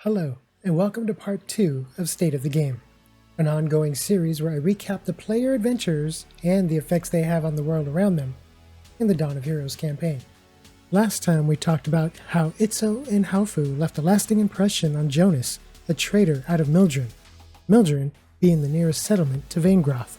Hello, and welcome to part 2 of State of the Game, an ongoing series where I recap the player adventures and the effects they have on the world around them in the Dawn of Heroes campaign. Last time we talked about how Itzo and Haufu left a lasting impression on Jonas, a trader out of Mildren being the nearest settlement to Vanegroth.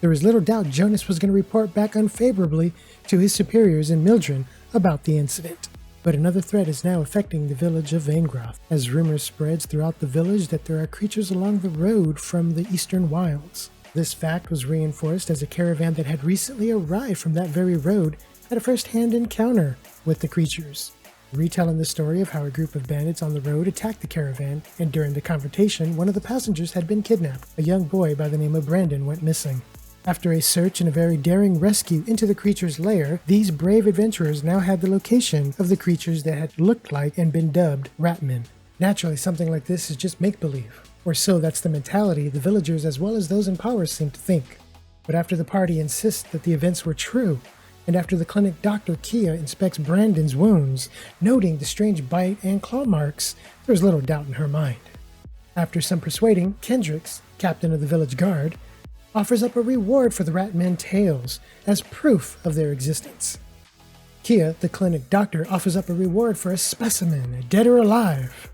There was little doubt Jonas was going to report back unfavorably to his superiors in Mildren about the incident. But another threat is now affecting the village of Vanegroth, as rumors spreads throughout the village that there are creatures along the road from the eastern wilds. This fact was reinforced as a caravan that had recently arrived from that very road had a first-hand encounter with the creatures, retelling the story of how a group of bandits on the road attacked the caravan, and during the confrontation, one of the passengers had been kidnapped. A young boy by the name of Brandon went missing. After a search and a very daring rescue into the creature's lair, these brave adventurers now had the location of the creatures that had looked like and been dubbed Ratmen. Naturally, something like this is just make-believe, or so that's the mentality the villagers as well as those in power seem to think. But after the party insists that the events were true, and after the clinic doctor Kia inspects Brandon's wounds, noting the strange bite and claw marks, there's little doubt in her mind. After some persuading, Kendricks, captain of the village guard, offers up a reward for the Ratmen tales as proof of their existence. Kia, the clinic doctor, offers up a reward for a specimen, dead or alive.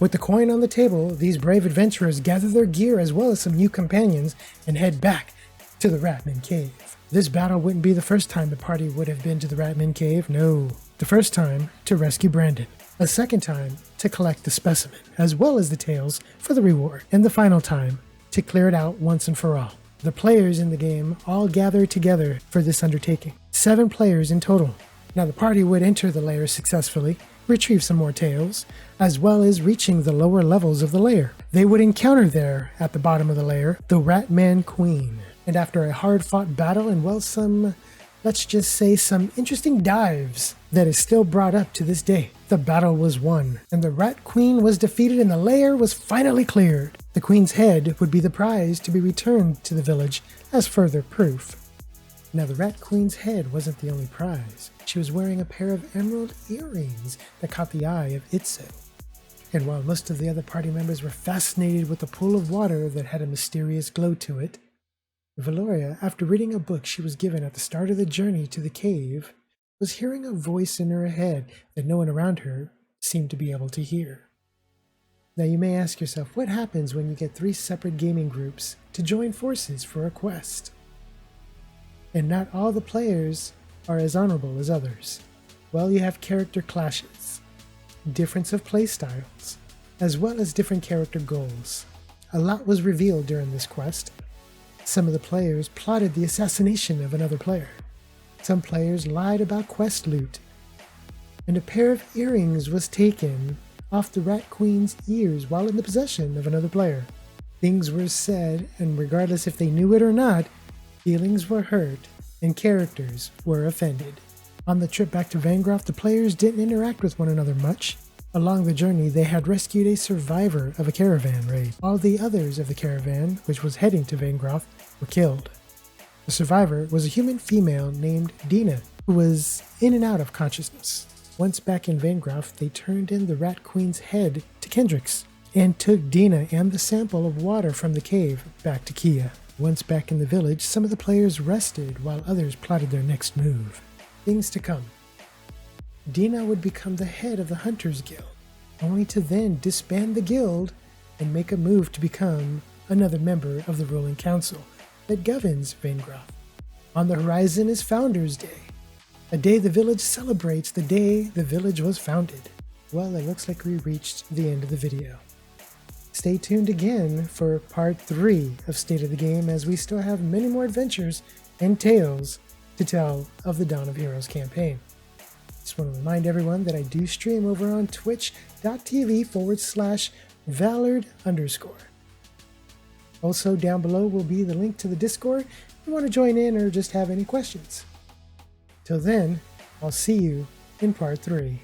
With the coin on the table, these brave adventurers gather their gear as well as some new companions and head back to the Ratman Cave. This battle wouldn't be the first time the party would have been to the Ratman Cave, no. The first time to rescue Brandon, a second time to collect the specimen, as well as the tales for the reward, and the final time to clear it out once and for all. The players in the game all gather together for this undertaking. 7 players in total. Now the party would enter the lair successfully, retrieve some more tales, as well as reaching the lower levels of the lair. They would encounter there, at the bottom of the lair, the Ratman Queen. And after a hard-fought battle and let's just say some interesting dives that is still brought up to this day, the battle was won, and the Rat Queen was defeated and the lair was finally cleared. The Queen's head would be the prize to be returned to the village as further proof. Now the Rat Queen's head wasn't the only prize. She was wearing a pair of emerald earrings that caught the eye of Itzo. And while most of the other party members were fascinated with the pool of water that had a mysterious glow to it, Valoria, after reading a book she was given at the start of the journey to the cave, was hearing a voice in her head that no one around her seemed to be able to hear. Now you may ask yourself, what happens when you get 3 separate gaming groups to join forces for a quest? And not all the players are as honorable as others. Well, you have character clashes, difference of play styles, as well as different character goals. A lot was revealed during this quest. Some of the players plotted the assassination of another player. Some players lied about quest loot. And a pair of earrings was taken off the Rat Queen's ears while in the possession of another player. Things were said, and regardless if they knew it or not, feelings were hurt and characters were offended. On the trip back to Vanegroth, the players didn't interact with one another much. Along the journey, they had rescued a survivor of a caravan raid. All the others of the caravan, which was heading to Vanegroth, were killed. The survivor was a human female named Dina, who was in and out of consciousness. Once back in Vanegroth, they turned in the Rat Queen's head to Kendricks and took Dina and the sample of water from the cave back to Kia. Once back in the village, some of the players rested while others plotted their next move. Things to come. Dina would become the head of the Hunters Guild, only to then disband the guild and make a move to become another member of the ruling council that governs Vanegroth. On the horizon is Founders Day, a day the village celebrates the day the village was founded. Well, it looks like we reached the end of the video. Stay tuned again for part 3 of State of the Game, as we still have many more adventures and tales to tell of the Dawn of Heroes campaign. Just want to remind everyone that I do stream over on twitch.tv/Vallard_. Also down below will be the link to the Discord if you want to join in or just have any questions. Till then, I'll see you in part 3.